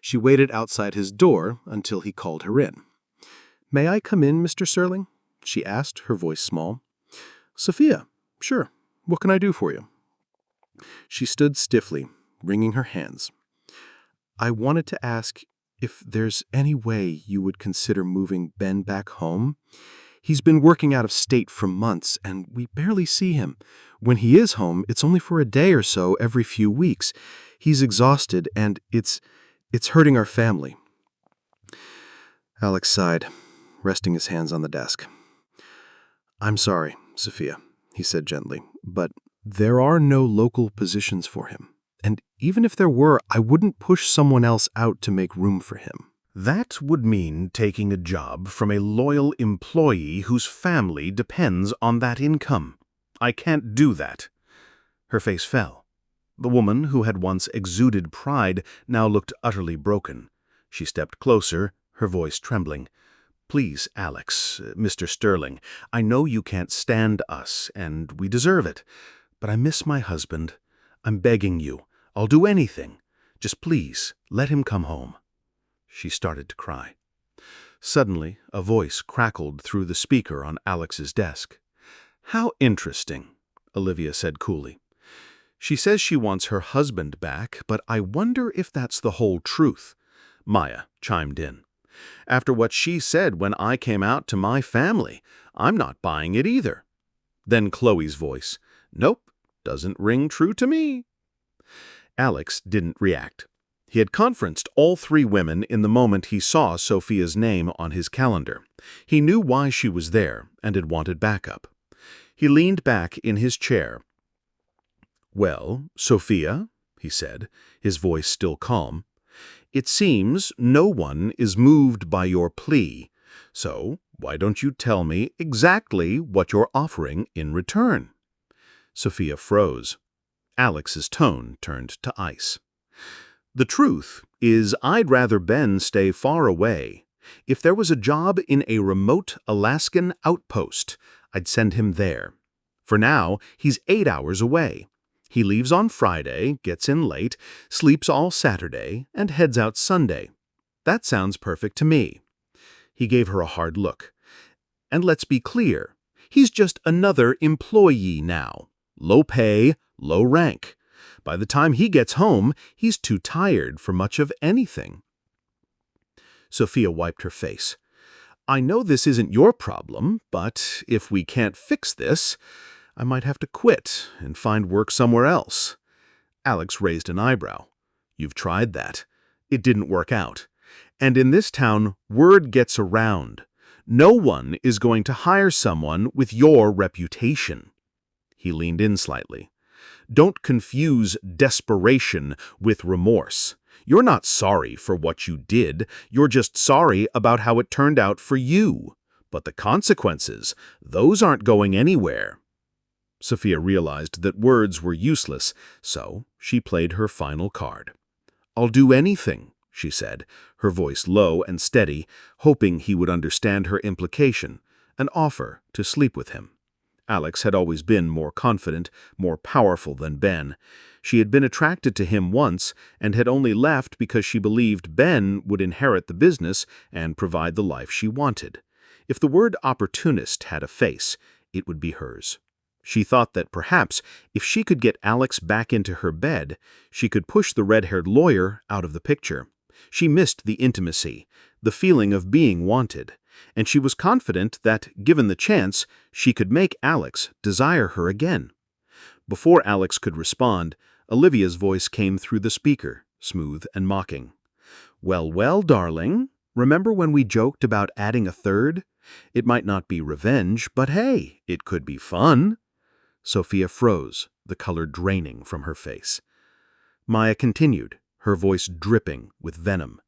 She waited outside his door until he called her in. "May I come in, Mr. Sterling?" she asked, her voice small. "Sophia, sure. What can I do for you?" She stood stiffly, wringing her hands. "I wanted to ask if there's any way you would consider moving Ben back home. He's been working out of state for months, and we barely see him. When he is home, it's only for a day or so every few weeks. He's exhausted, and it's hurting our family." Alex sighed, resting his hands on the desk. "I'm sorry, Sophia," he said gently, "but there are no local positions for him. And even if there were, I wouldn't push someone else out to make room for him." That would mean taking a job from a loyal employee whose family depends on that income. I can't do that. Her face fell. The woman who had once exuded pride now looked utterly broken. She stepped closer, her voice trembling. "Please, Alex, Mr. Sterling, I know you can't stand us, and we deserve it. But I miss my husband. I'm begging you. I'll do anything. Just please, let him come home." She started to cry. Suddenly, a voice crackled through the speaker on Alex's desk. "How interesting," Olivia said coolly. "She says she wants her husband back, but I wonder if that's the whole truth." Maya chimed in. "After what she said when I came out to my family, I'm not buying it either." Then Chloe's voice. "Nope, doesn't ring true to me." Alex didn't react. He had conferenced all 3 women in the moment he saw Sophia's name on his calendar. He knew why she was there and had wanted backup. He leaned back in his chair. "Well, Sophia," he said, his voice still calm, "it seems no one is moved by your plea, so why don't you tell me exactly what you're offering in return?" Sophia froze. Alex's tone turned to ice. "The truth is I'd rather Ben stay far away. If there was a job in a remote Alaskan outpost, I'd send him there. For now, he's 8 hours away. He leaves on Friday, gets in late, sleeps all Saturday, and heads out Sunday. That sounds perfect to me." He gave her a hard look. "And let's be clear, he's just another employee now. Low pay, low rank. By the time he gets home, he's too tired for much of anything." Sophia wiped her face. "I know this isn't your problem, but if we can't fix this, I might have to quit and find work somewhere else." Alex raised an eyebrow. "You've tried that. It didn't work out. And in this town, word gets around. No one is going to hire someone with your reputation." He leaned in slightly. "Don't confuse desperation with remorse. You're not sorry for what you did. You're just sorry about how it turned out for you. But the consequences, those aren't going anywhere." Sophia realized that words were useless, so she played her final card. "I'll do anything," she said, her voice low and steady, hoping he would understand her implication, an offer to sleep with him. Alex had always been more confident, more powerful than Ben. She had been attracted to him once and had only left because she believed Ben would inherit the business and provide the life she wanted. If the word opportunist had a face, it would be hers. She thought that perhaps if she could get Alex back into her bed, she could push the red-haired lawyer out of the picture. She missed the intimacy, the feeling of being wanted, and she was confident that, given the chance, she could make Alex desire her again. Before Alex could respond, Olivia's voice came through the speaker, smooth and mocking. "Well, well, darling, remember when we joked about adding a third? It might not be revenge, but hey, it could be fun." Sophia froze, the color draining from her face. Maya continued, her voice dripping with venom.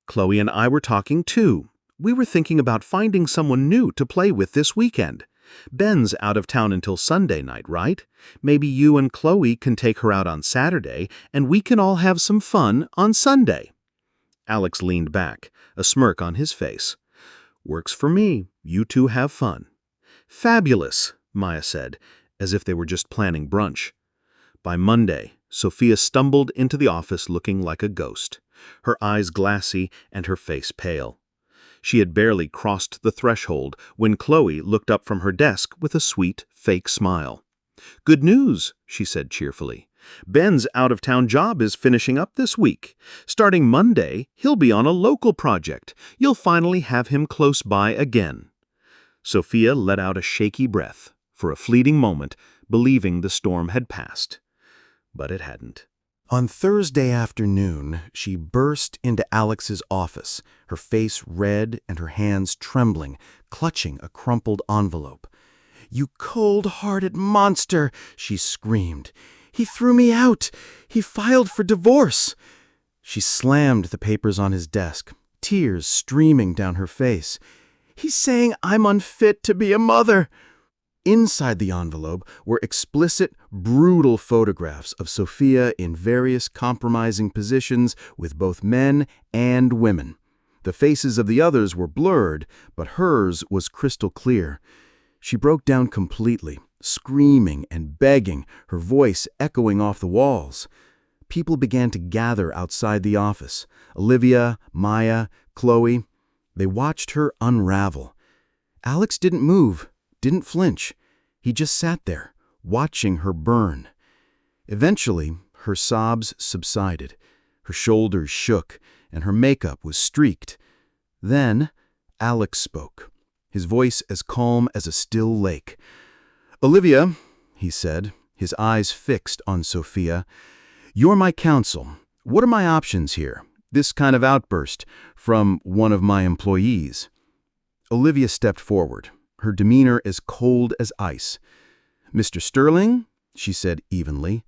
"Chloe and I were talking too. We were thinking about finding someone new to play with this weekend. Ben's out of town until Sunday night, right? Maybe you and Chloe can take her out on Saturday, and we can all have some fun on Sunday." Alex leaned back, a smirk on his face. "Works for me. You two have fun." "Fabulous," Maya said, as if they were just planning brunch. By Monday, Sophia stumbled into the office looking like a ghost, her eyes glassy and her face pale. She had barely crossed the threshold when Chloe looked up from her desk with a sweet, fake smile. "Good news," she said cheerfully. "Ben's out-of-town job is finishing up this week. Starting Monday, he'll be on a local project. You'll finally have him close by again." Sophia let out a shaky breath, for a fleeting moment, believing the storm had passed. But it hadn't. On Thursday afternoon, she burst into Alex's office, her face red and her hands trembling, clutching a crumpled envelope. "You cold-hearted monster!" she screamed. "He threw me out! He filed for divorce!" She slammed the papers on his desk, tears streaming down her face. "He's saying I'm unfit to be a mother!" Inside the envelope were explicit, brutal photographs of Sophia in various compromising positions with both men and women. The faces of the others were blurred, but hers was crystal clear. She broke down completely, screaming and begging, her voice echoing off the walls. People began to gather outside the office. Olivia, Maya, Chloe. They watched her unravel. Alex didn't move, didn't flinch. He just sat there, watching her burn. Eventually, her sobs subsided. Her shoulders shook, and her makeup was streaked. Then, Alex spoke, his voice as calm as a still lake. "Olivia," he said, his eyes fixed on Sophia, You're my counsel. What are my options here? This kind of outburst from one of my employees. Olivia stepped forward, her demeanor as cold as ice. Mr. Sterling, she said evenly,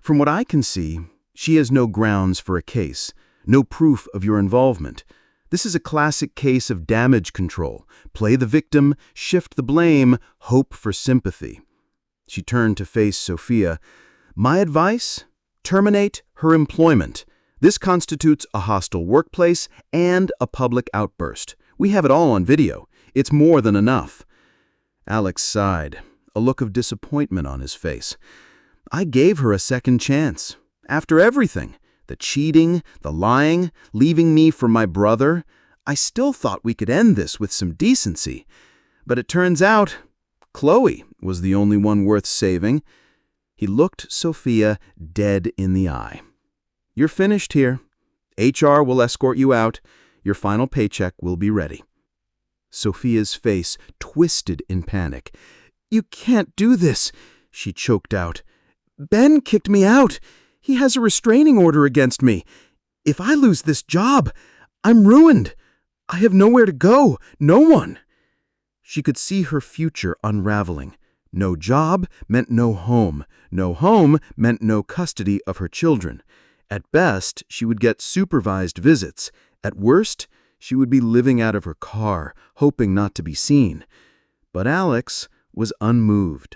from what I can see, she has no grounds for a case, no proof of your involvement. This is a classic case of damage control. Play the victim, shift the blame, hope for sympathy. She turned to face Sophia. My advice? Terminate her employment. This constitutes a hostile workplace and a public outburst. We have it all on video. It's more than enough. Alex sighed, a look of disappointment on his face. I gave her a second chance. After everything, the cheating, the lying, leaving me for my brother, I still thought we could end this with some decency. But it turns out, Chloe was the only one worth saving. He looked Sophia dead in the eye. You're finished here. HR will escort you out. Your final paycheck will be ready. Sophia's face twisted in panic. You can't do this, she choked out. Ben kicked me out. He has a restraining order against me. If I lose this job, I'm ruined. I have nowhere to go, no one. She could see her future unraveling. No job meant no home. No home meant no custody of her children. At best, she would get supervised visits. At worst, she would be living out of her car, hoping not to be seen. But Alex was unmoved.